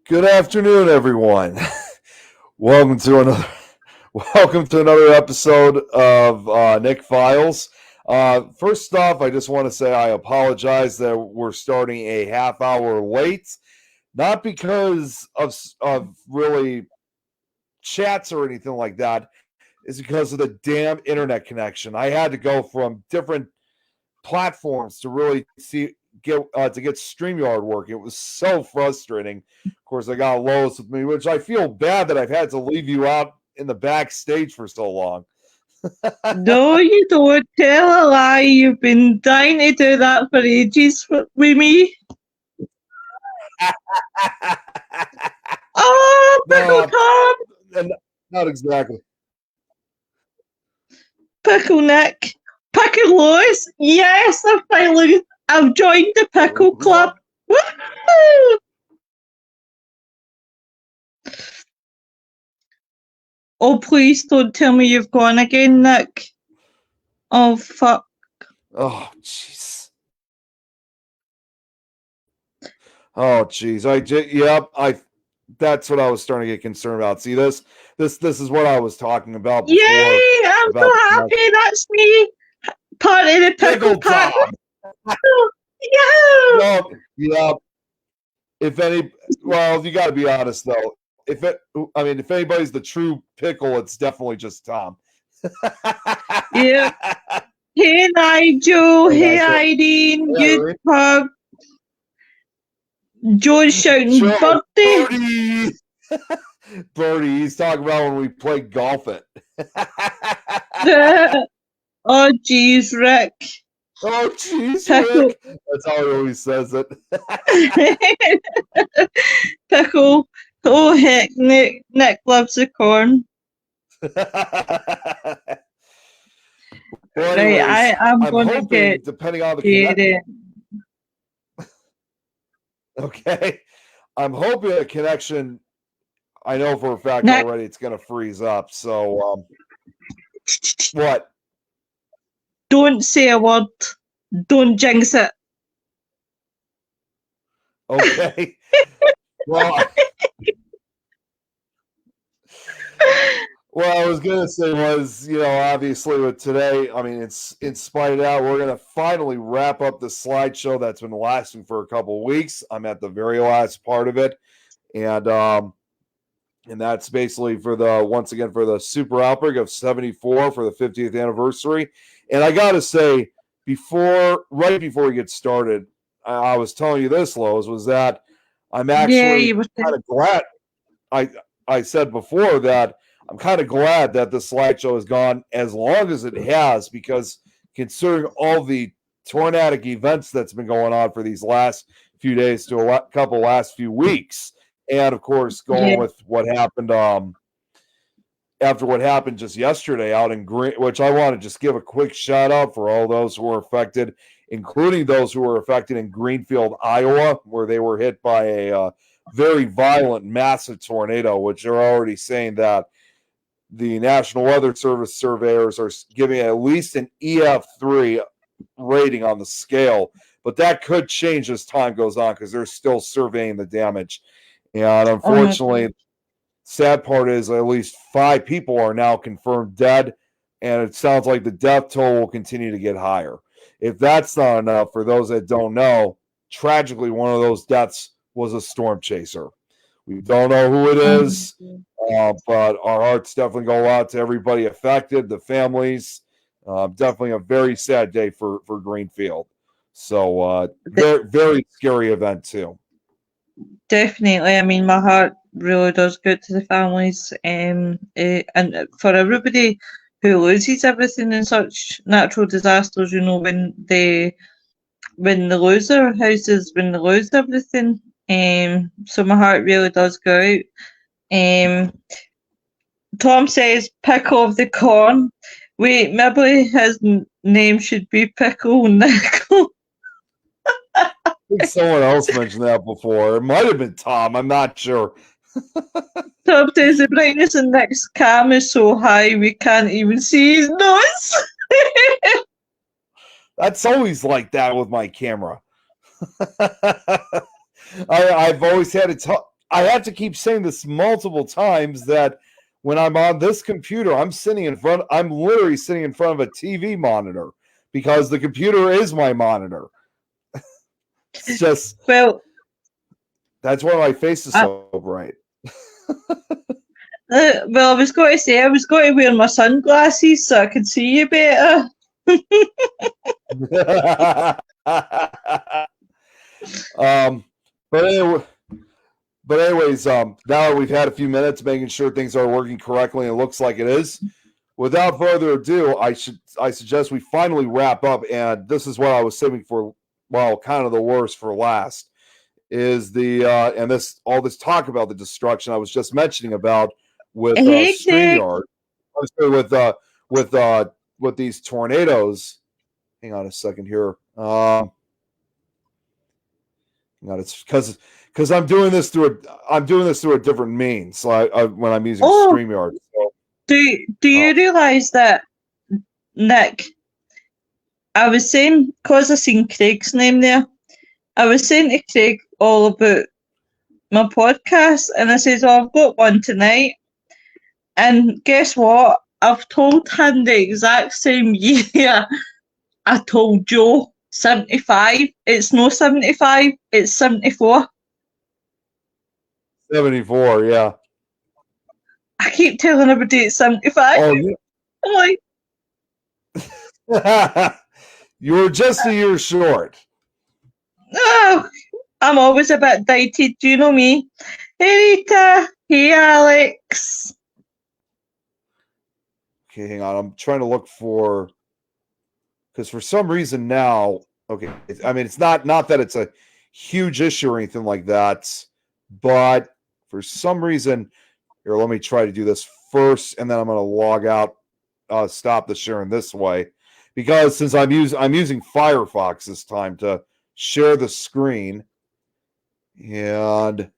Good afternoon, everyone. welcome to another welcome to another episode of Nick Files. First off, I just want to say I apologize that we're starting a half hour late, not because of really chats or anything like that. It's because of the damn internet connection. I had to go from different platforms to really get StreamYard working. It was so frustrating. Of course, I got Lois with me, which I feel bad that I've had to leave you out in the backstage for so long. No, you don't. Tell a lie. You've been dying to do that for ages with me. Oh, Pickle Tom! Not exactly. Pickle Nick. Pickle Lois. Yes, I've joined the Pickle Club. Woo! Oh, please don't tell me you've gone again, Nick. Oh, fuck. Oh, jeez. Oh, jeez. Yep. That's what I was starting to get concerned about. See, this is what I was talking about before. Yay! I'm so happy. That's me. Part of the Pickle Pack. Yeah. Well, yeah. You got to be honest though. If anybody's the true pickle, it's definitely just Tom. Yeah. Hey Nigel. Hey Irene. Good pub. Joe's shouting Birdie. Birdie. He's talking about when we played golf it. Oh, geez, Rick. Oh, jeez, Rick. That's how he always says it. Pickle. Oh, heck, Nick loves the corn. Well, anyways, right, I'm going to get depending on the Okay. I'm hoping a connection, I know for a fact already it's going to freeze up. So, what? Don't say a word. Don't jinx it. Okay. Well, what I was going to say was, obviously with today, it's in spite out, we're going to finally wrap up the slideshow that's been lasting for a couple of weeks. I'm at the very last part of it. And that's basically for the Super Outbreak of 74 for the 50th anniversary. And I got to say, right before we get started, I was telling you this, Lois, was that I'm actually kind of glad. I said before that I'm kind of glad that the slideshow has gone as long as it has, because considering all the tornadic events that's been going on for these last few days to last few weeks, and of course going with what happened after what happened just yesterday out in Green, which I want to just give a quick shout out for all those who were affected, including those who were affected in Greenfield, Iowa, where they were hit by a very violent, massive tornado, which they're already saying that the National Weather Service surveyors are giving at least an EF3 rating on the scale. But that could change as time goes on because they're still surveying the damage. And unfortunately, sad part is at least 5 people are now confirmed dead, and it sounds like the death toll will continue to get higher. If that's not enough, for those that don't know, tragically, one of those deaths was a storm chaser. We don't know who it is, but our hearts definitely go out to everybody affected, the families. Definitely a very sad day for Greenfield. So very, very scary event too. Definitely. I mean, my heart really does go to the families, and for everybody who loses everything in such natural disasters. When they lose their houses, when they lose everything. So my heart really does go out. Tom says Pickle of the Corn. Wait, maybe his name should be Pickle Nickel. I think someone else mentioned that before. It might have been Tom. I'm not sure. Tom says the brightness in Nick's cam is so high we can't even see his nose. That's always like that with my camera. I've always had I have to keep saying this multiple times that when I'm on this computer, I'm literally sitting in front of a TV monitor because the computer is my monitor. It's just, Well, that's why my face is I, so bright. well, I was going to say I was going to wear my sunglasses so I could see you better. But anyway, anyways, now that we've had a few minutes making sure things are working correctly, and it looks like it is. Without further ado, I suggest we finally wrap up, and this is what I was saving for, well, kind of the worst for last, is the and all this talk about the destruction I was just mentioning about with Hey, Nick. StreamYard, with these tornadoes. Hang on a second here. Hang on, it's because I'm doing this through a different means. So when I'm using StreamYard. So, do you realise that, Nick? I was saying, because I seen Craig's name there, I was saying to Craig all about my podcast, and I says, "Oh, I've got one tonight." And guess what? I've told him the exact same year I told Joe, 75. It's no 75, it's 74. 74, yeah. I keep telling everybody it's 75. Oh, yeah. I'm like, you were just a year short. Oh, I'm always a bit dated, do you know me? Hey, Rita. Hey, Alex. Okay, hang on. I'm trying to look for, because for some reason now, okay, I mean, it's not that it's a huge issue or anything like that, but for some reason, here, let me try to do this first, and then I'm going to log out, stop the sharing this way, because since I'm using Firefox this time to share the screen, and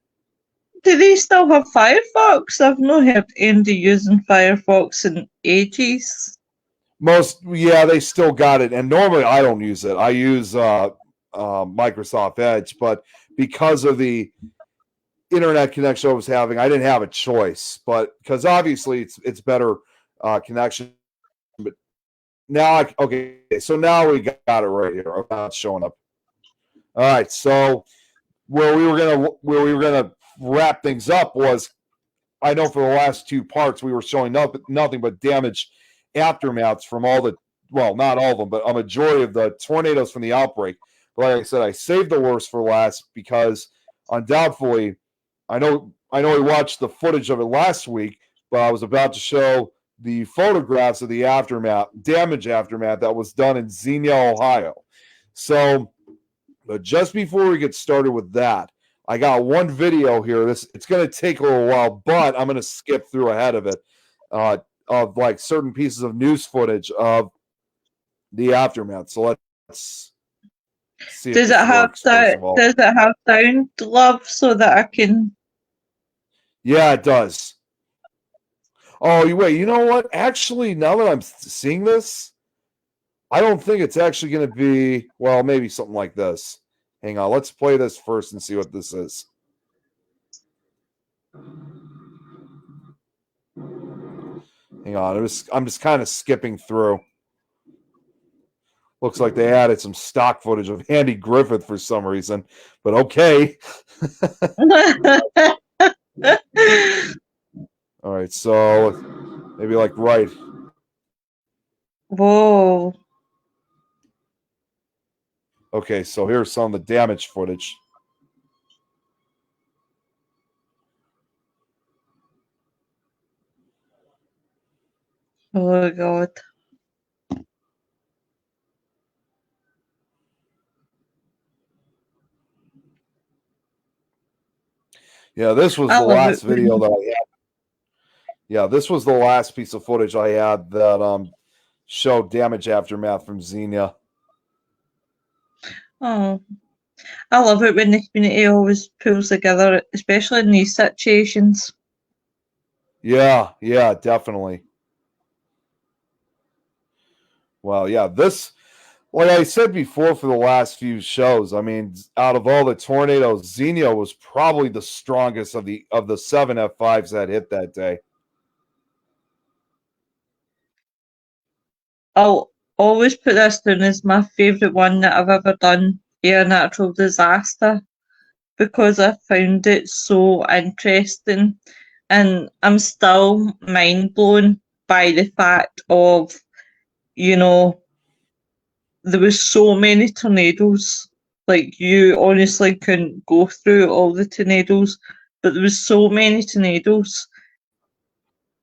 Do they still have Firefox? I've not heard anybody using Firefox in ages. Yeah, they still got it, and normally I don't use it. I use Microsoft Edge, but because of the internet connection I was having, I didn't have a choice. But because obviously it's better connection. But now so now we got it right here. Okay, it's showing up. All right, so where we were gonna wrap things up was, I know for the last two parts we were showing nothing but damage aftermaths from not all of them, but a majority of the tornadoes from the outbreak. But like I said, I saved the worst for last because undoubtedly, I know we watched the footage of it last week, but I was about to show the photographs of the damage aftermath that was done in Xenia, Ohio. So, but just before we get started with that, I got one video here. It's going to take a little while, but I'm going to skip through ahead of it, of like certain pieces of news footage of the aftermath. So let's see. Does it have sound, love, so that I can? Yeah, it does. Oh, wait. You know what? Actually, now that I'm seeing this, I don't think it's actually going to be. Well, maybe something like this. Hang on. Let's play this first and see what this is. Hang on. I'm just kind of skipping through. Looks like they added some stock footage of Andy Griffith for some reason, but okay. All right, so maybe like right. Whoa. Okay, so here's some of the damage footage. Oh, God. Yeah, this was the last video that I had. Yeah, this was the last piece of footage I had that showed damage aftermath from Xenia. Oh, I love it when the community always pulls together, especially in these situations. Yeah, definitely. Well, yeah, this like I said before for the last few shows, I mean, out of all the tornadoes, Xenia was probably the strongest of the 7 F5s that hit that day. I'll always put this down as my favourite one that I've ever done, Air Natural Disaster, because I found it so interesting, and I'm still mind blown by the fact of, you know, there was so many tornadoes. Like, you honestly couldn't go through all the tornadoes, but there was so many tornadoes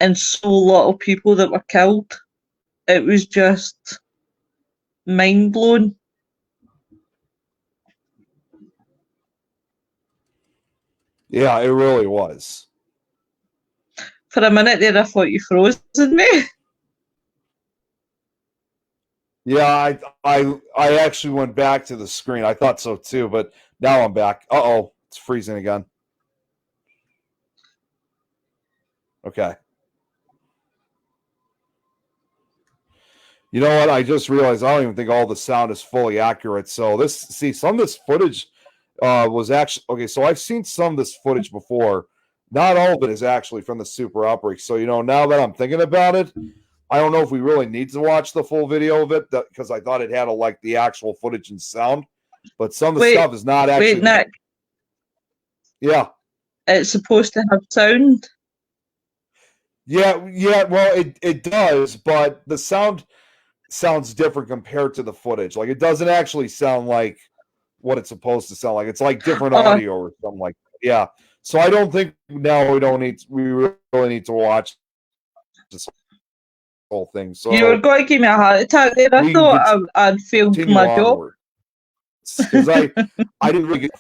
and so little people that were killed. It was just mind blowing. Yeah, it really was. For a minute there, I thought you frozen me. Yeah, I actually went back to the screen. I thought so too, but now I'm back. Uh-oh, it's freezing again. Okay. You know what? I just realized I don't even think all the sound is fully accurate. So some of this footage was actually okay. So I've seen some of this footage before. Not all of it is actually from the super outbreak. So now that I'm thinking about it, I don't know if we really need to watch the full video of it because I thought it had the actual footage and sound. But some of the stuff is not actually. Wait, Nick. Yeah. It's supposed to have sound. Yeah. Well, it does, but the sound sounds different compared to the footage. Like, it doesn't actually sound like what it's supposed to sound like. It's like different audio or something like that. Yeah. So I don't think now we really need to watch this whole thing. So you were going to give me a heart attack there. I thought I'd failed my job. Because I didn't really get.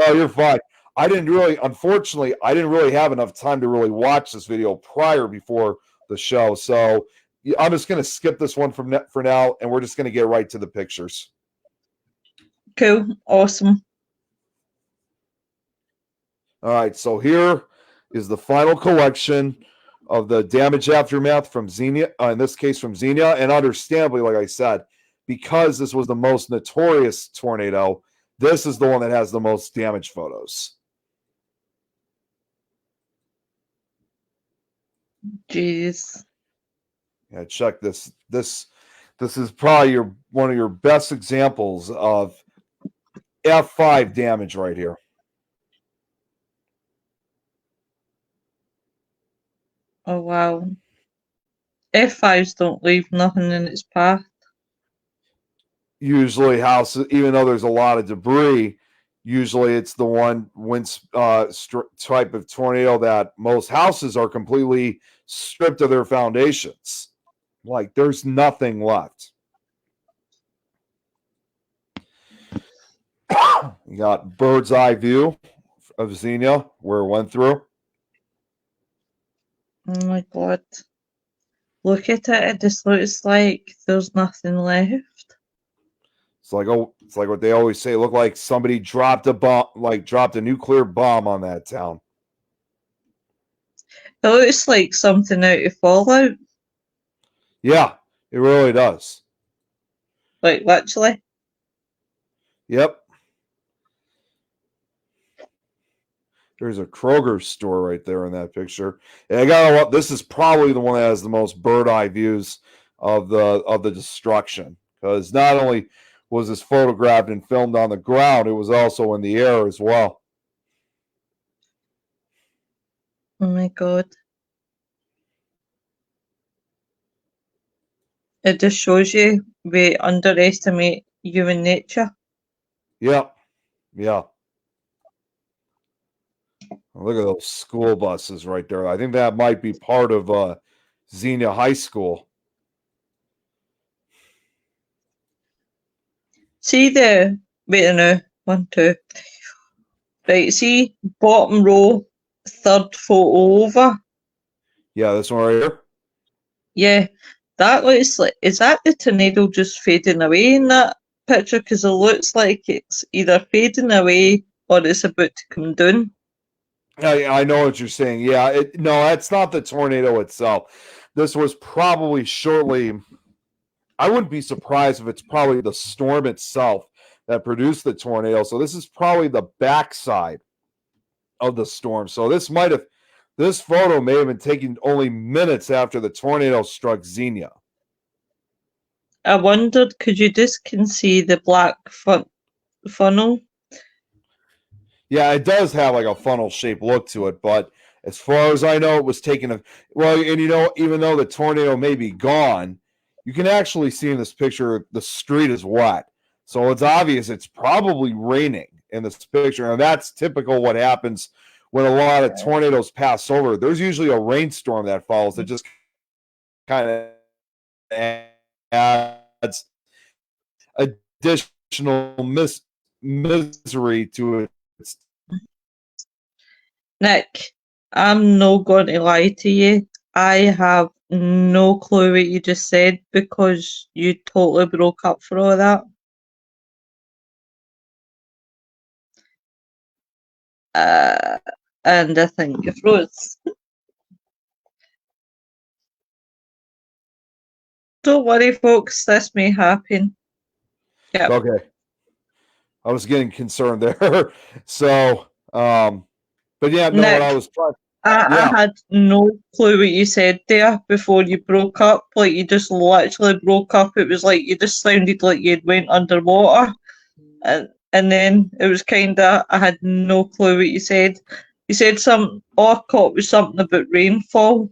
Oh, you're fine. Unfortunately, I didn't really have enough time to really watch this video before the show. So I'm just going to skip this one for now, and we're just going to get right to the pictures. Cool. Awesome. All right. So here is the final collection of the damage aftermath from Xenia, in this case from Xenia. And understandably, like I said, because this was the most notorious tornado, this is the one that has the most damage photos. Jeez. Yeah, check this. This is probably one of your best examples of F5 damage right here. Oh wow. F5s don't leave nothing in its path. Usually houses, even though there's a lot of debris, usually it's the one type of tornado that most houses are completely stripped of their foundations. Like, there's nothing left. You got bird's eye view of Xenia where it went through. Oh my god. Look at it. It just looks like there's nothing left. It's like what they always say. It looked like somebody dropped a bomb, dropped a nuclear bomb on that town. It looks like something out of Fallout. Yeah, it really does. Like, literally. Yep. There's a Kroger store right there in that picture. And this is probably the one that has the most bird eye views of the destruction, because not only was this photographed and filmed on the ground, it was also in the air as well. Oh my god. It just shows you we underestimate human nature. Yep. Yeah. Look at those school buses right there. I think that might be part of Xenia High School. See wait a minute, 1, 2. Right, see bottom row, third photo over. Yeah, this one right here. Yeah, that looks like, is that the tornado just fading away in that picture? Because it looks like it's either fading away or it's about to come down. I know what you're saying. Yeah, no, that's not the tornado itself. This was probably shortly I wouldn't be surprised if it's probably the storm itself that produced the tornado. So this is probably the backside of the storm. So this photo may have been taken only minutes after the tornado struck Xenia. I wondered, could you just can see the black funnel? Yeah, it does have like a funnel shaped look to it, but as far as I know, it was taken and even though the tornado may be gone, you can actually see in this picture the street is wet. So it's obvious it's probably raining in this picture. And that's typical what happens when a lot of tornadoes pass over. There's usually a rainstorm that follows that just kind of adds additional misery to it. Nick, I'm not going to lie to you. I have no clue what you just said because you totally broke up for all that. And I think you froze. Don't worry, folks, this may happen. Yep. Okay. I was getting concerned there. So, but yeah, no, Nick, what I was trying. I had no clue what you said there before you broke up. Like, you just literally broke up. It was like you just sounded like you'd went underwater. And then it was kind of, I had no clue what you said. You said something, all I caught was something about rainfall.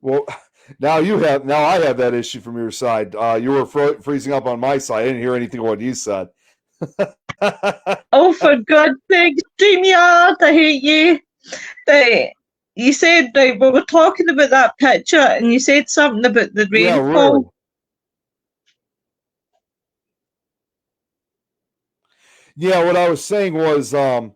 Well, now I have that issue from your side. You were freezing up on my side. I didn't hear anything of what you said. Oh, for God's sake, StreamYard, I hate you. You said, we were talking about that picture, and you said something about the rainfall. Yeah, really. Yeah, what I was saying was, I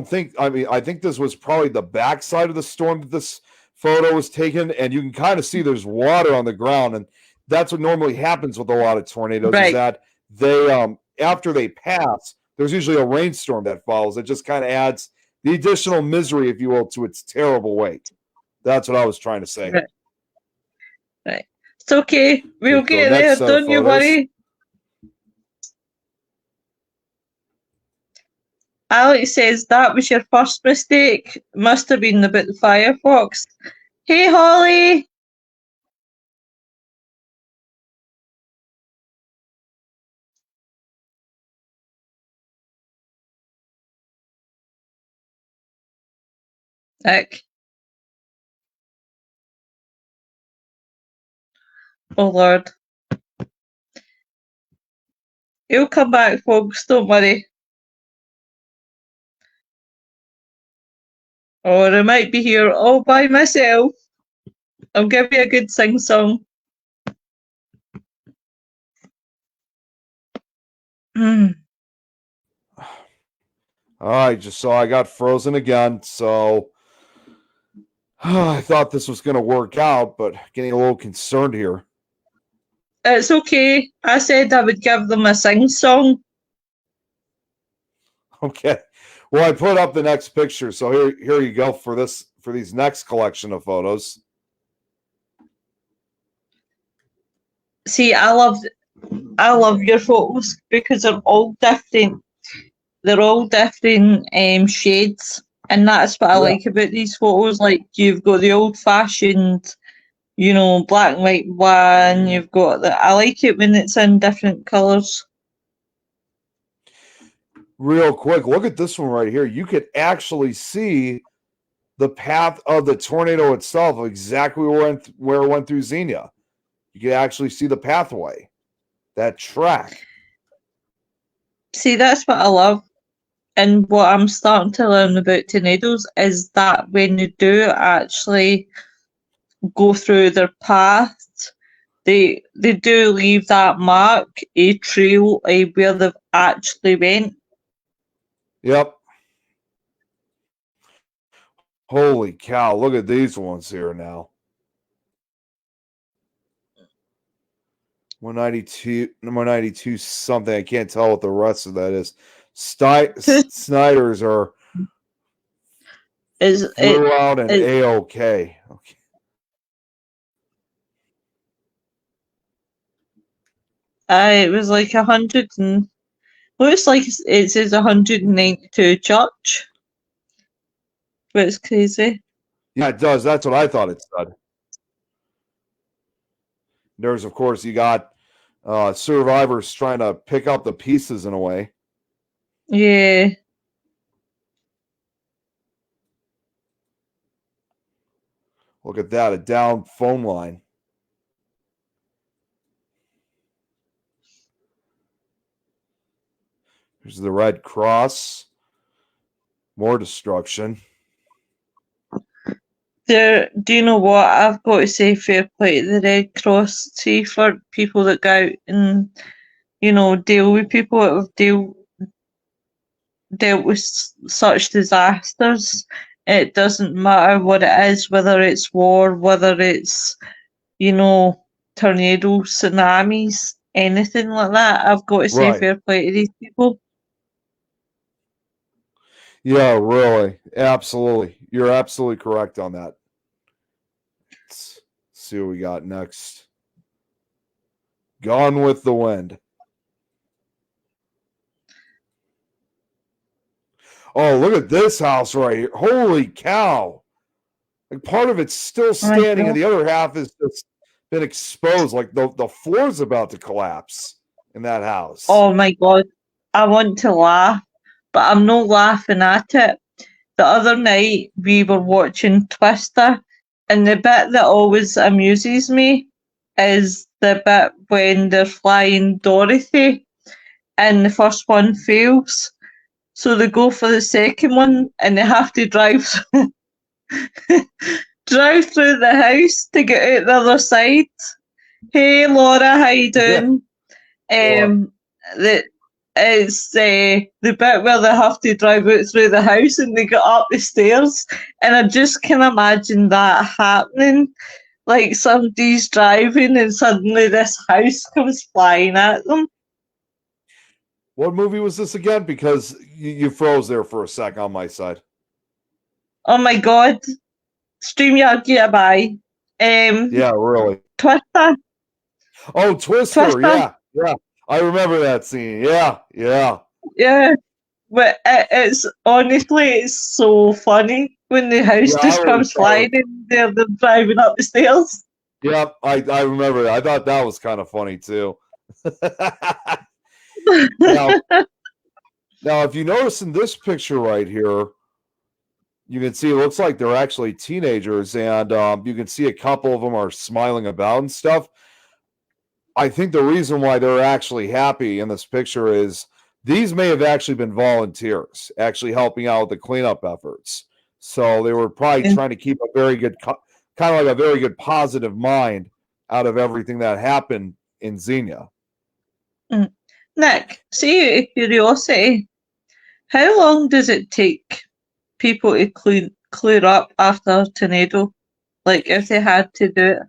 think this was probably the backside of the storm that this photo was taken, and you can kind of see there's water on the ground, and that's what normally happens with a lot of tornadoes, right. Is that they, after they pass, there's usually a rainstorm that follows. It just kind of adds the additional misery, if you will, to its terrible weight. That's what I was trying to say. Right. It's okay. We'll get there. Don't you worry. Alex says that was your first mistake. Must have been about the Firefox. Hey, Holly. Nick. Oh, Lord. He'll come back, folks. Don't worry. Or I might be here all by myself. I'll give you a good sing-song. All right, so I got frozen again. So I thought this was going to work out, but getting a little concerned here. It's okay. I said I would give them a sing-song. Okay. Well, I put up the next picture, so here you go for these next collection of photos. See, I love your photos because they're all different. They're all different shades, and that's what I like about these photos. Like, you've got the old-fashioned, black and white one. You've got I like it when it's in different colours. Real quick, look at this one right here. You could actually see the path of the tornado itself, exactly where it went through Xenia. You could actually see the pathway, that track. See, that's what I love. And what I'm starting to learn about tornadoes is that when you do actually go through their path, they do leave that mark, a trail, where they've actually went. Yep. Holy cow, look at these ones here now. 192 something. I can't tell what the rest of that is. Snyder's are flew out and A-OK. Okay. it was like 100 and looks like it says 192 church, but it's crazy. Yeah, it does. That's what I thought it said. There's, of course, you got survivors trying to pick up the pieces in a way. Yeah. Look at that, a down phone line. There's the Red Cross. More destruction. Do you know what? I've got to say fair play to the Red Cross. See, for people that go out and, deal with people that have dealt with such disasters. It doesn't matter what it is, whether it's war, whether it's, tornadoes, tsunamis, anything like that. I've got to say Right. fair play to these people. Yeah, really. Absolutely. You're absolutely correct on that. Let's see what we got next. Gone with the Wind. Oh, look at this house right here. Holy cow. Like part of it's still standing and the other half is just been exposed. Like the floor's about to collapse in that house. Oh my God. I want to laugh, but I'm not laughing at it. The other night we were watching Twister, and the bit that always amuses me is the bit when they're flying Dorothy and the first one fails. So they go for the second one and they have to drive drive through the house to get out the other side. Hey Laura, how you doing? The It's the bit where they have to drive out through the house and they get up the stairs, and I just can imagine that happening. Like somebody's driving and suddenly this house comes flying at them. What movie was this again? Because you froze there for a sec on my side. Oh my God. StreamYard, get by. Yeah, really. Twister. Oh, Twister. Yeah. I remember that scene. Yeah. Yeah. But it's honestly, it's so funny when the house just comes flying and they're driving up the stairs. Yep, I remember that. I thought that was kind of funny too. now, if you notice in this picture right here, you can see it looks like they're actually teenagers, and you can see a couple of them are smiling about and stuff. I think the reason why they're actually happy in this picture is these may have actually been volunteers actually helping out with the cleanup efforts. So they were probably trying to keep a very good, kind of like a very good positive mind out of everything that happened in Xenia. Nick, see out of curiosity, how long does it take people to clear up after a tornado? Like if they had to do it?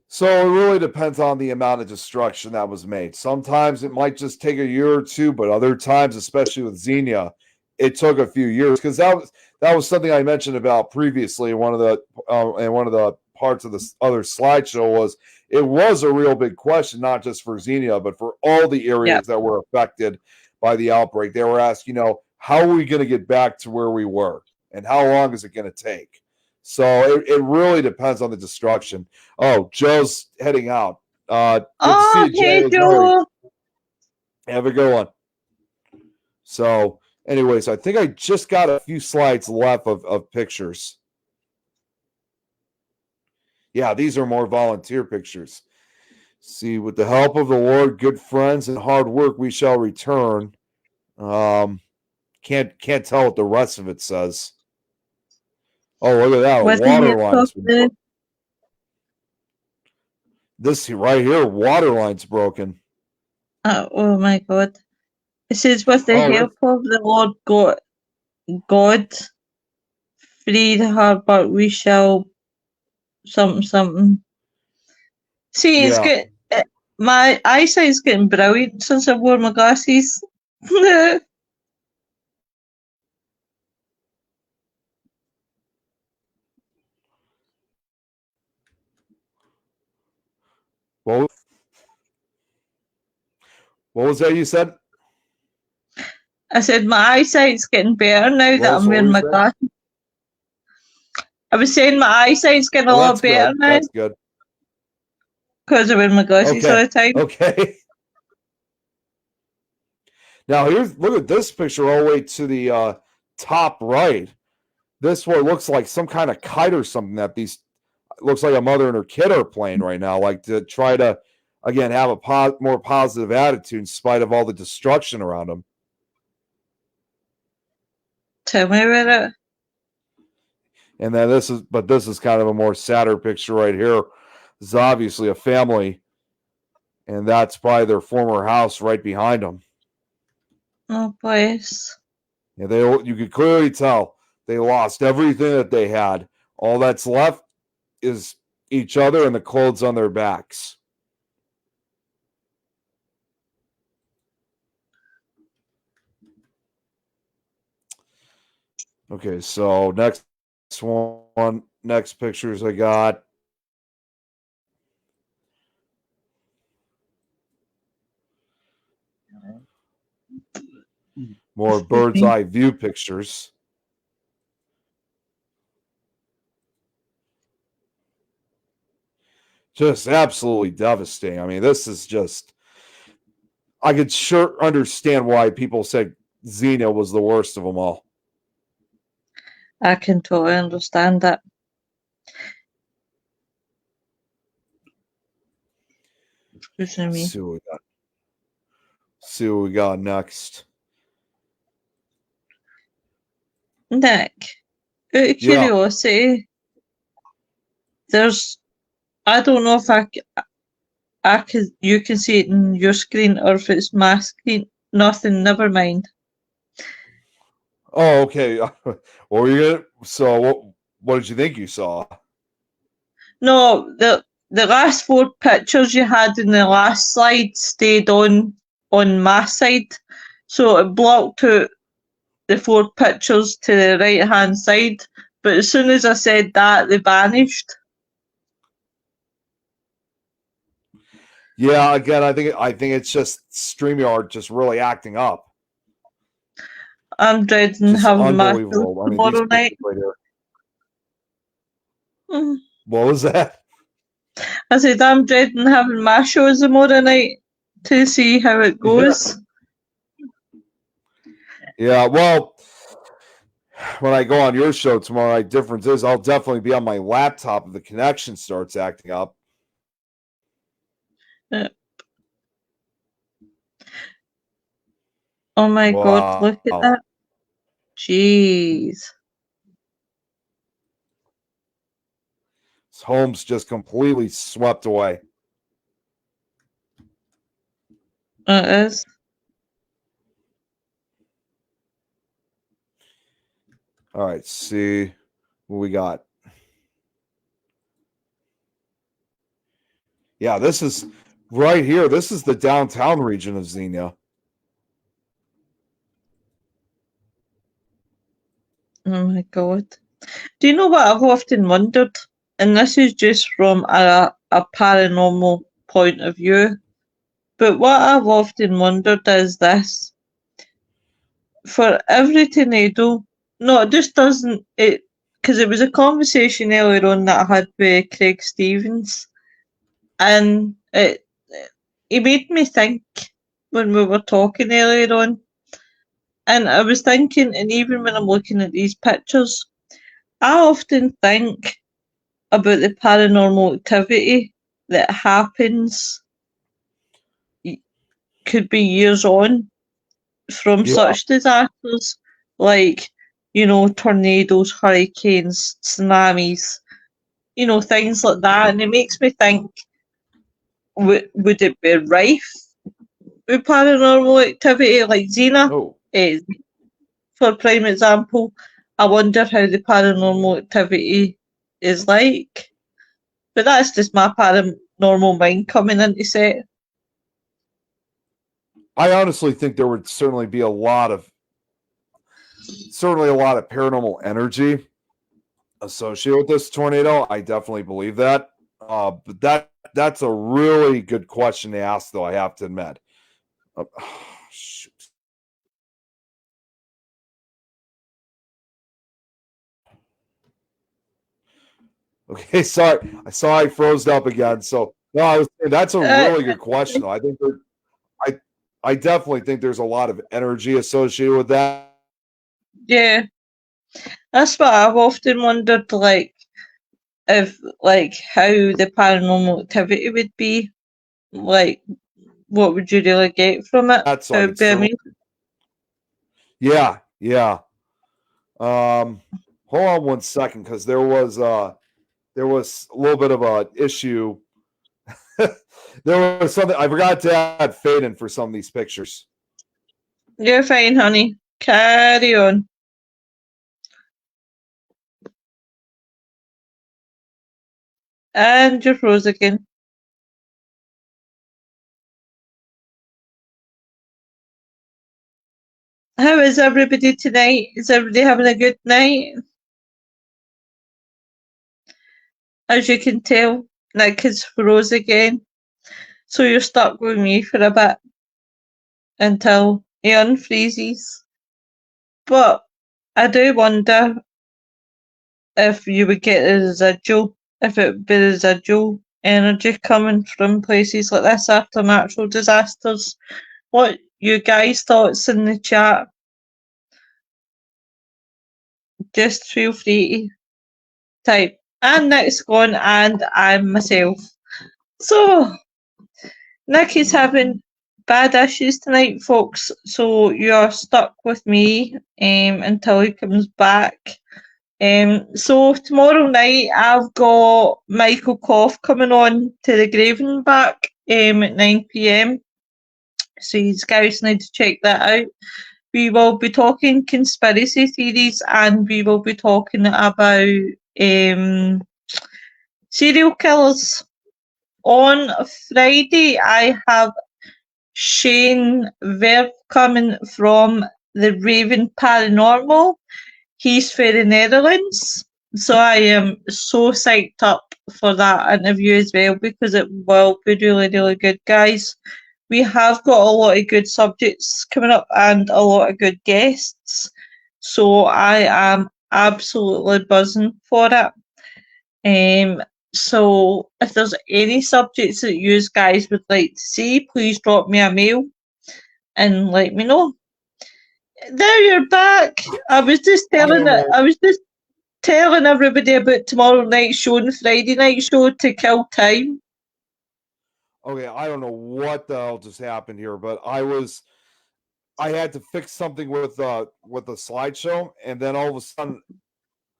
So it really depends on the amount of destruction that was made. Sometimes it might just take a year or two, but other times, especially with Xenia, it took a few years because that was something I mentioned about previously. One of the parts of this other slideshow was it was a real big question, not just for Xenia, but for all the areas that were affected by the outbreak. They were asked, how are we going to get back to where we were, and how long is it going to take? So it really depends on the destruction. Oh, Joe's heading out. Good to see you, hey, Joe. Have a good one. So, anyways, I think I just got a few slides left of pictures. Yeah, these are more volunteer pictures. See, with the help of the Lord, good friends, and hard work, we shall return. Can't tell what the rest of it says. Oh, look at that. Water lines. This right here, water line's broken. Oh my God. It says, with the help of the Lord God, free the hard, but we shall something. See, it's good. My eyesight's getting brilliant since I wore my glasses. Well, What was that you said? I said my eyesight's getting better now that Lois, I'm what wearing were you my saying? glasses. I was saying my eyesight's getting a Oh, lot that's better good. now That's good. because I wear my glasses all Okay. the time. Okay. Now look at this picture all the way to the top right. This one looks like some kind of kite or something that looks like a mother and her kid are playing right now, like to try to again have a more positive attitude in spite of all the destruction around them. Tell me about it. And then this is kind of a more sadder picture right here. This is obviously a family, and that's probably their former house right behind them. Oh, bless. Yeah, you could clearly tell they lost everything that they had. All that's left is each other and the clothes on their backs. Okay, so next pictures I got. More bird's eye view pictures. Just absolutely devastating. I mean, this is just, I could sure understand why people said Xena was the worst of them all. I can totally understand that. Excuse me. See what we got next. Nick, out of curiosity, I don't know if you can see it in your screen or if it's my screen. Nothing, never mind. Oh, okay. What did you think you saw? No, the last 4 pictures you had in the last slide stayed on my side, so it blocked out the 4 pictures to the right hand side. But as soon as I said that, they vanished. Yeah, again, I think it's just StreamYard just really acting up. I'm dreading Just having my show unbelievable. I mean, tomorrow night. right here. What was that? I said I'm dreading having my shows tomorrow night to see how it goes. Yeah, well, when I go on your show tomorrow night, difference is I'll definitely be on my laptop if the connection starts acting up. Oh my God, look at that. Jeez. His home's just completely swept away. It is. All right, see what we got. Yeah, this is right here. This is the downtown region of Xenia. Oh my God. Do you know what I've often wondered? And this is just from a paranormal point of view. But what I've often wondered is this. For every tornado, no, it just doesn't, because it was a conversation earlier on that I had with Craig Stevens, and he made me think when we were talking earlier on. And I was thinking, and even when I'm looking at these pictures, I often think about the paranormal activity that happens, could be years on, from such disasters like, tornadoes, hurricanes, tsunamis, things like that. And it makes me think, would it be rife with paranormal activity like Xena? For prime example, I wonder how the paranormal activity is like. But that's just my paranormal mind coming into set. I honestly think there would certainly be a lot of paranormal energy associated with this tornado. I definitely believe that. But that's a really good question to ask, though, I have to admit. Shoot. Okay, sorry. I saw I froze up again. So no, I was saying that's a really good question. I think I definitely think there's a lot of energy associated with that. Yeah, that's what I've often wondered, like, if, like, how the paranormal activity would be, like, what would you really get from it? So It I would could be certainly, amazing. yeah. Hold on one second, because there was a little bit of a issue. There was something I forgot to add fade in for some of these pictures. You're fine, honey. Carry on. And you're froze again. How is everybody tonight? Is everybody having a good night? As you can tell, Nick is froze again. So you're stuck with me for a bit until he unfreezes. But I do wonder if you would get a residual, if it would be residual energy coming from places like this after natural disasters. What you guys' thoughts in the chat? Just feel free to type. And Nick's gone, and I'm myself. So Nick is having bad issues tonight, folks. So you're stuck with me until he comes back. So tomorrow night I've got Michael Koff coming on to the Gravenback at 9 p.m. So you guys need to check that out. We will be talking conspiracy theories, and we will be talking about serial killers. On Friday I have Shane Verve coming from the Raven Paranormal. He's for the Netherlands. So I am so psyched up for that interview as well, because it will be really, really good, guys. We have got a lot of good subjects coming up and a lot of good guests. So I am absolutely buzzing for it. So if there's any subjects that you guys would like to see, please drop me a mail and let me know. There, you're back. I was just telling everybody about tomorrow night's show and Friday night show to kill time. Okay, I don't know what the hell just happened here, but I had to fix something with the slideshow, and then all of a sudden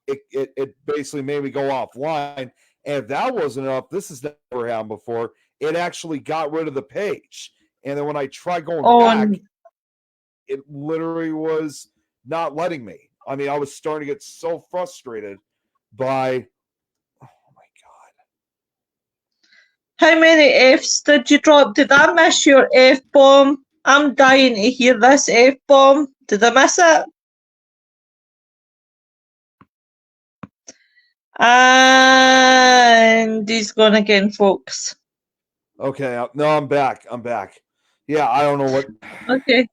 it basically made me go offline. And if that wasn't enough, this has never happened before. It actually got rid of the page. And then when I tried going back, it literally was not letting me. I mean, I was starting to get so frustrated by, oh my God. How many F's did you drop? Did I miss your F bomb? I'm dying to hear this F bomb. Did I miss it? And he's gone again, folks. Okay, no, I'm back. Yeah, I don't know what. Okay.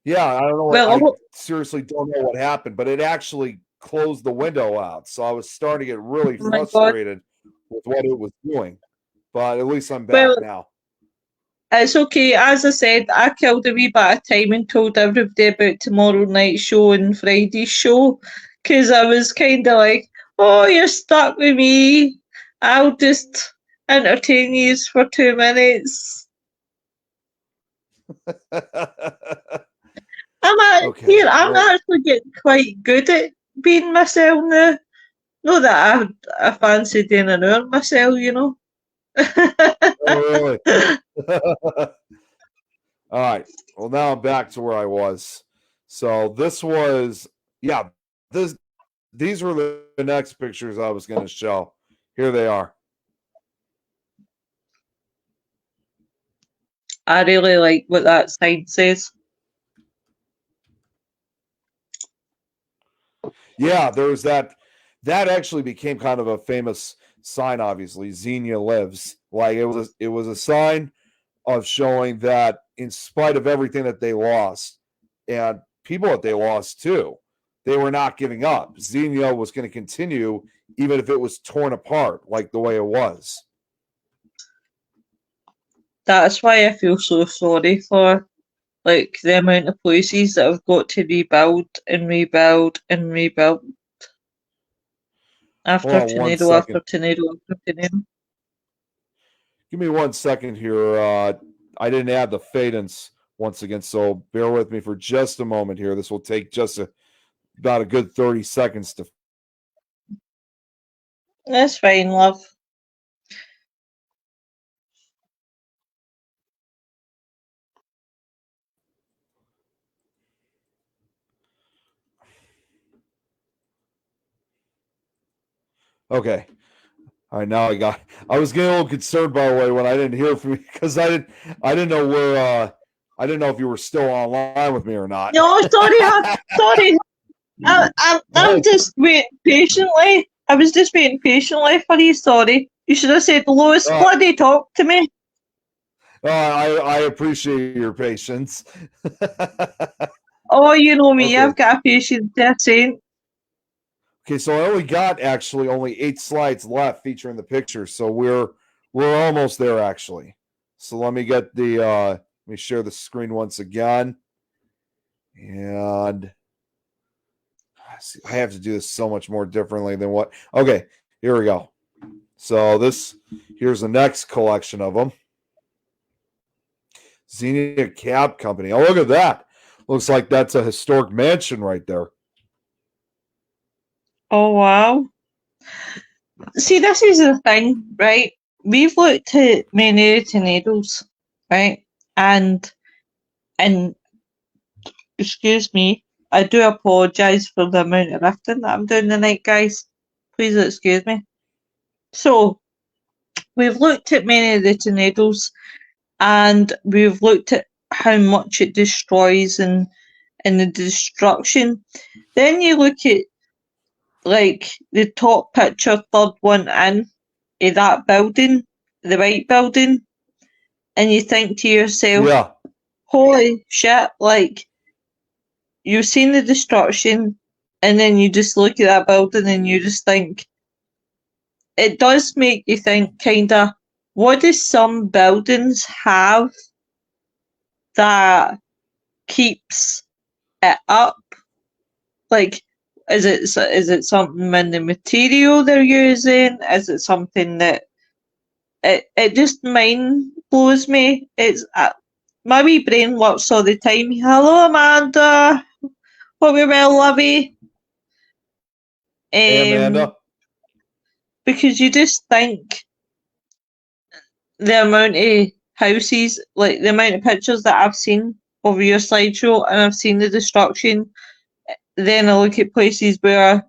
Yeah, I don't know. Well, I seriously don't know what happened, but it actually closed the window out. So I was starting to get really frustrated with what it was doing. But at least I'm back now. It's okay. As I said, I killed a wee bit of time and told everybody about tomorrow night's show and Friday's show, because I was kind of like, oh, you're stuck with me. I'll just entertain you for 2 minutes. I'm actually getting quite good at being myself now. Not that I fancy doing an hour myself, you know. Oh, really? All right. Well, now I'm back to where I was. So this was, yeah, these were the next pictures I was going to show. Here they are. I really like what that sign says. Yeah, there was that. That actually became kind of a famous sign. Obviously, Xenia lives. Like it was a sign of showing that in spite of everything that they lost and people that they lost too, they were not giving up. Xenia was going to continue even if it was torn apart like the way it was. That's why I feel so sorry for like the amount of places that have got to rebuild and rebuild and rebuild after Hold on 1 tornado second. after tornado after tornado. Give me 1 second here. I didn't add the fadance once again, so bear with me for just a moment here. This will take just about a good 30 seconds to. That's fine, love. Okay. All right, now I was getting a little concerned, by the way, when I didn't hear from you because I didn't know where I didn't know if you were still online with me or not. No, sorry, sorry. I'm just waiting patiently. I was just waiting patiently for you, sorry. You should have said, Lois, bloody talk to me. I appreciate your patience. Oh, you know me, Okay. I've got a patience, that's it. Okay, so I only got actually only 8 slides left featuring the pictures, so we're almost there actually. So let me get the let me share the screen once again, and I have to do this so much more differently than what. Okay, here we go. So here's the next collection of them. Xenia Cab Company. Oh, look at that! Looks like that's a historic mansion right there. Oh, wow. See, this is the thing, right? We've looked at many tornadoes, right? And excuse me, I do apologise for the amount of lifting that I'm doing tonight, guys. Please excuse me. So, we've looked at many of the tornadoes and we've looked at how much it destroys and the destruction. Then you look at like the top picture, third one in of that building, the white building, and you think to yourself, Yeah. holy shit, like you've seen the destruction and then you just look at that building and you just think, it does make you think kinda, what do some buildings have that keeps it up? Like, is it something in the material they're using? Is it something that it just mind blows me? It's my wee brain works all the time. Hello, Amanda. Hope you're well, lovey. Hey, Amanda. Because you just think the amount of houses, like the amount of pictures that I've seen over your slideshow, and I've seen the destruction. Then I look at places where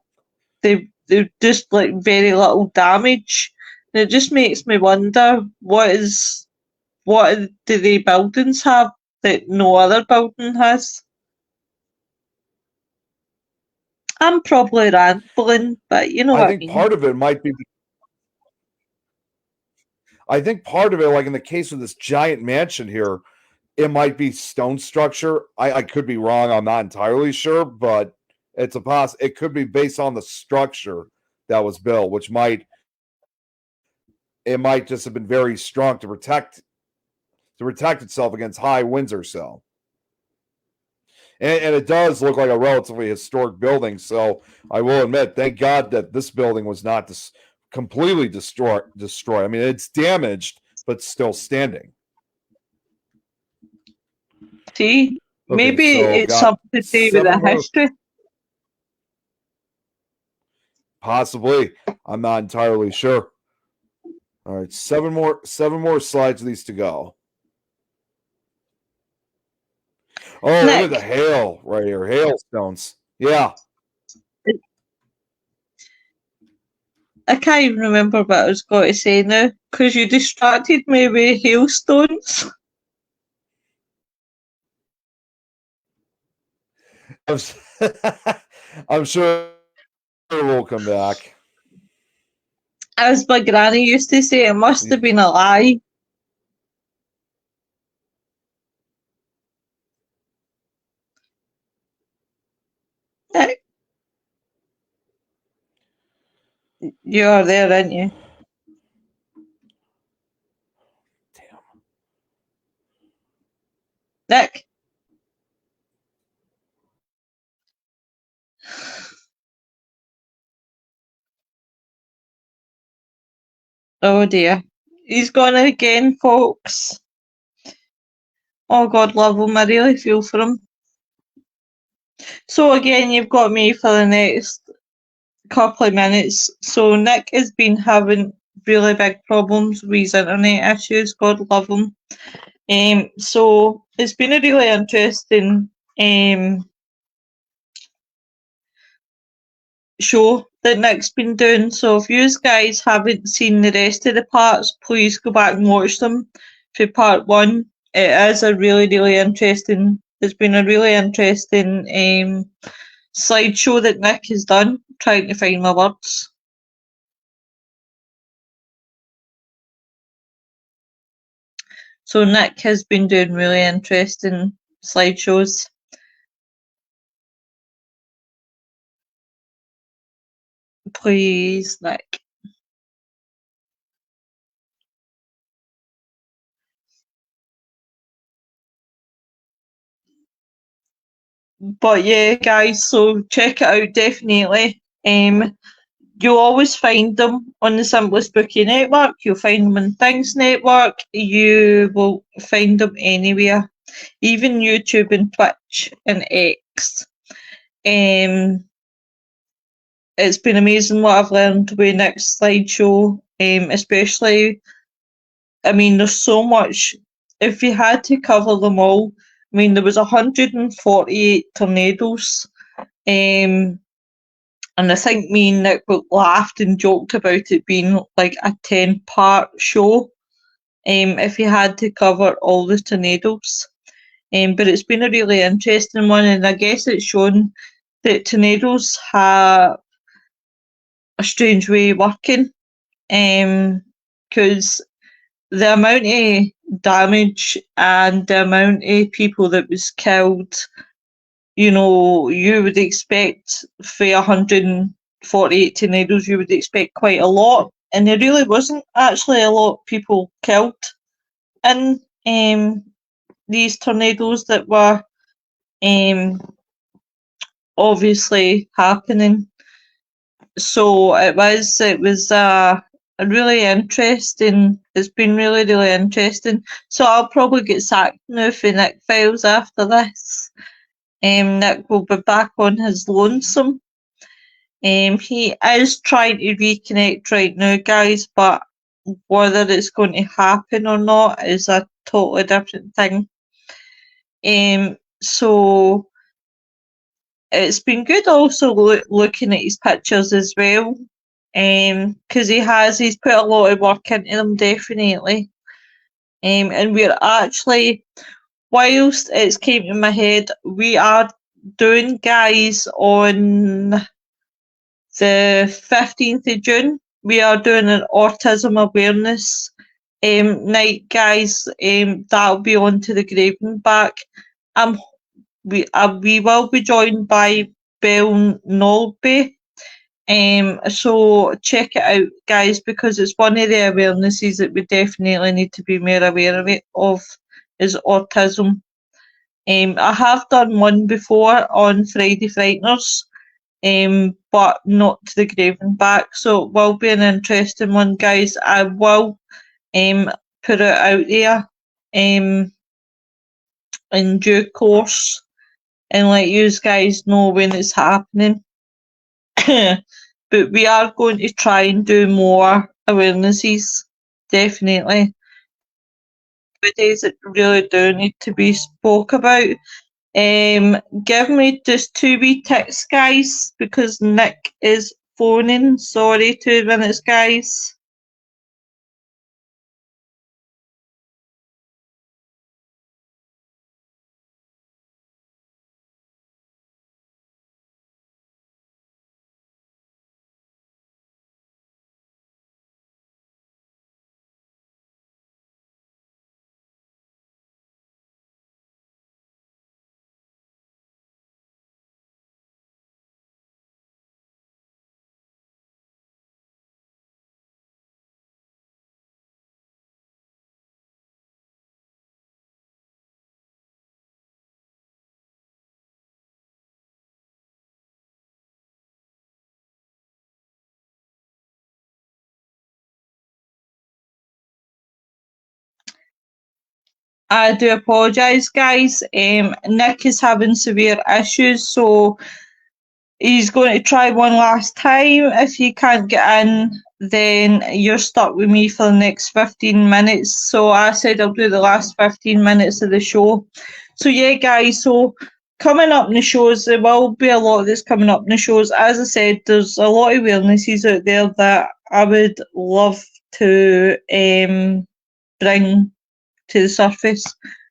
they're just like very little damage. And it just makes me wonder what do the buildings have that no other building has? I'm probably rambling, but you know I what I think mean. part of it might be. I think part of it, like in the case of this giant mansion here, it might be stone structure. I could be wrong. I'm not entirely sure, but it's it could be based on the structure that was built, which might just have been very strong to protect itself against high winds or so. And it does look like a relatively historic building. So I will admit, thank God that this building was not completely destroyed. I mean, it's damaged, but still standing. See, maybe so it's something to do with the history. Possibly. I'm not entirely sure. All right, seven more slides of these to go. Oh, Nick, look at the hail right here. Hailstones. Yeah. I can't even remember what I was going to say now because you distracted me with hailstones. I'm sure we'll come back. As my granny used to say, it must have been a lie. You are there, aren't you? Damn. Nick? Oh dear. He's gone again, folks. Oh, God love him. I really feel for him. So again, you've got me for the next couple of minutes. So Nick has been having really big problems with his internet issues. God love him. So it's been a really interesting show that Nick's been doing. So if you guys haven't seen the rest of the parts, please go back and watch them for part one. It is a really, really interesting. It's been a really interesting slideshow that Nick has done. Trying to find my words. So Nick has been doing really interesting slideshows. Please, Nick. But yeah, guys, so check it out definitely. You'll always find them on the Simplest Bookie Network. You'll find them on Things Network. You will find them anywhere, even YouTube and Twitch and X. It's been amazing what I've learned with Nick's slideshow, especially. I mean, there's so much. If you had to cover them all, I mean, there was 148 tornadoes. And I think me and Nick laughed and joked about it being like a 10-part show. If you had to cover all the tornadoes. But it's been a really interesting one, and I guess it's shown that tornadoes have a strange way of working. Because the amount of damage and the amount of people that was killed, you know, you would expect for 148 tornadoes, you would expect quite a lot, and there really wasn't actually a lot of people killed in these tornadoes that were obviously happening. So it was a really interesting. It's been really, really interesting. So I'll probably get sacked now for Nick Files after this. Nick will be back on his lonesome. He is trying to reconnect right now, guys, but whether it's going to happen or not is a totally different thing. So it's been good also looking at his pictures as well, because he's put a lot of work into them, definitely. And we're actually, whilst it's came to my head, we are doing, guys, on the 15th of June, we are doing an autism awareness night, guys. That'll be on to the Graven back. We will be joined by Belle Nolby. So check it out, guys, because it's one of the awarenesses that we definitely need to be more aware of is autism. I have done one before on Friday Frighteners, but not to the Graven back. So it will be an interesting one, guys. I will put it out there in due course and let you guys know when it's happening. But we are going to try and do more awarenesses, definitely. Nowadays that really do need to be spoke about. Give me just 2 wee ticks, guys, because Nick is phoning. Sorry, 2 minutes, guys. I do apologise, guys. Nick is having severe issues, so he's going to try one last time. If he can't get in, then you're stuck with me for the next 15 minutes. So I said I'll do the last 15 minutes of the show. So yeah, guys, so coming up in the shows, there will be a lot that's coming up in the shows. As I said, there's a lot of awarenesses out there that I would love to bring to the surface.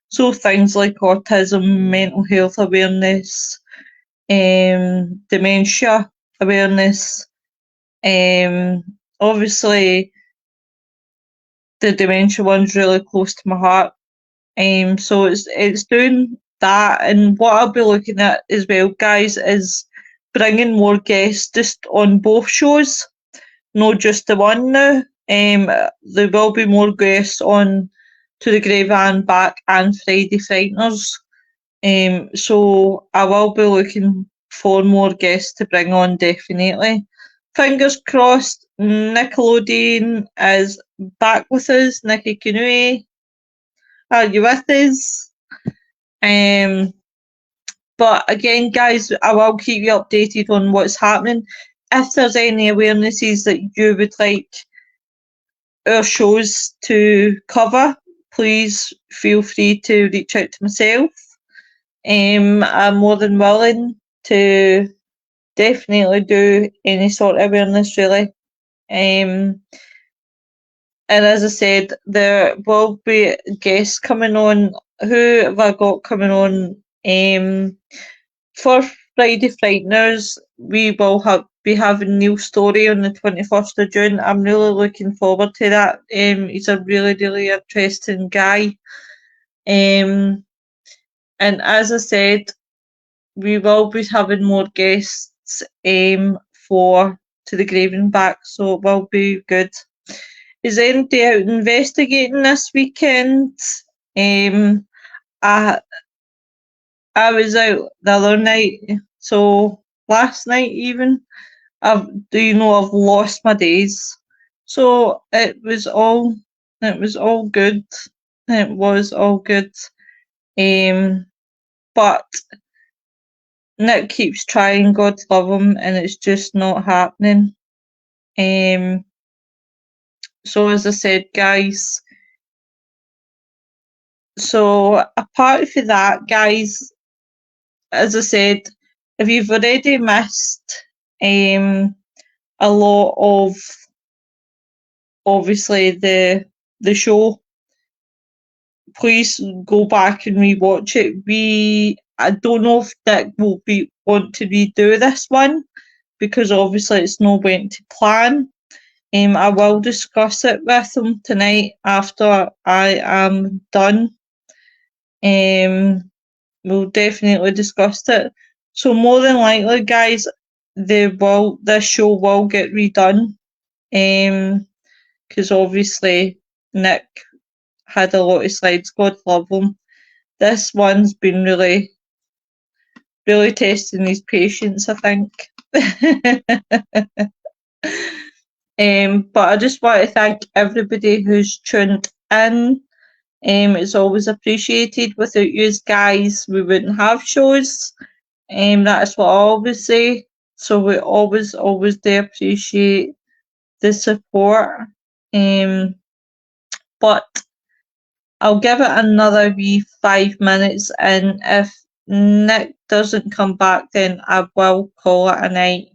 So things like autism, mental health awareness, dementia awareness. Obviously, the dementia one's really close to my heart. So it's doing that, and what I'll be looking at as well, guys, is bringing more guests just on both shows, not just the one now. There will be more guests on To the Grave and Back and Friday Frighteners. So I will be looking for more guests to bring on, definitely. Fingers crossed, Nickelodeon is back with us. Nikki Kanui, are you with us? But again, guys, I will keep you updated on what's happening. If there's any awarenesses that you would like our shows to cover, please feel free to reach out to myself. I'm more than willing to definitely do any sort of awareness, really. And as I said, there will be guests coming on. Who have I got coming on? For Friday Frighteners, we will be having Neil Story on the 21st of June. I'm really looking forward to that. He's a really, really interesting guy. And as I said, we will be having more guests for To the Grave and Back, so it will be good. Is anybody out investigating this weekend? I was out the other night, so last night even. I've lost my days. So it was all good. It was all good. But Nick keeps trying, God love him, and it's just not happening. So as I said, guys, so apart from that, guys, as I said, if you've already missed a lot of obviously the show, please go back and rewatch it. I don't know if Nick will want to redo this one because obviously it's not went to plan. I will discuss it with him tonight after I am done. We'll definitely discuss it. So more than likely, guys, this show will get redone. Because obviously Nick had a lot of slides. God love him. This one's been really, really testing his patience, I think. But I just want to thank everybody who's tuned in. It's always appreciated. Without you guys, we wouldn't have shows. That's what I always say. So we always do appreciate the support. But I'll give it another wee 5 minutes, and if Nick doesn't come back, then I will call it a night.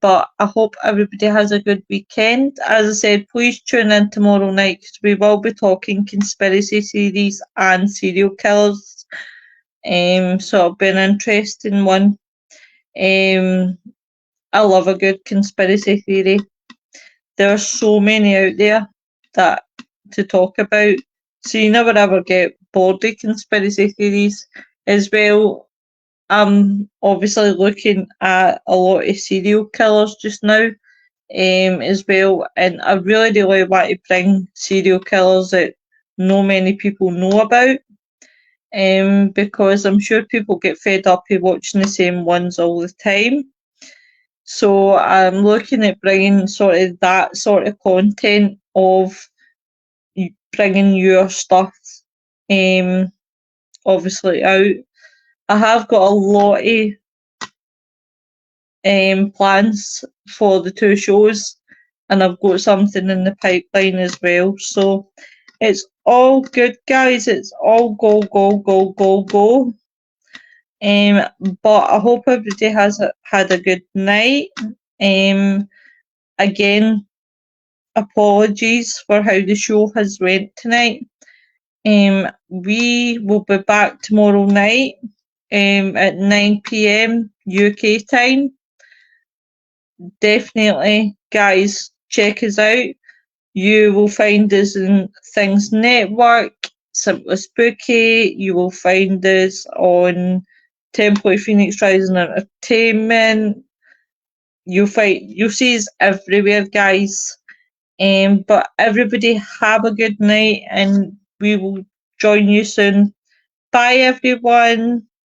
But I hope everybody has a good weekend. As I said, please tune in tomorrow night because we will be talking conspiracy theories and serial killers. So it'll be an interesting one. I love a good conspiracy theory. There are so many out there that to talk about, so you never ever get bored of conspiracy theories. As well, I'm obviously looking at a lot of serial killers just now, as well, and I really want to bring serial killers that not many people know about, because I'm sure people get fed up of watching the same ones all the time. So I'm looking at bringing sort of that sort of content of bringing your stuff obviously out. I have got a lot of plans for the two shows, and I've got something in the pipeline as well. So it's all good, guys. It's all go, go, go, go, go. But I hope everybody has had a good night. Again, apologies for how the show has went tonight. We will be back tomorrow night at 9 p.m. UK time. Definitely, guys, check us out. You will find us in Things Network, Simply Spooky. You will find us on Temple of Phoenix Rising Entertainment. You'll see us everywhere, guys. But everybody have a good night, and we will join you soon. Bye, everyone.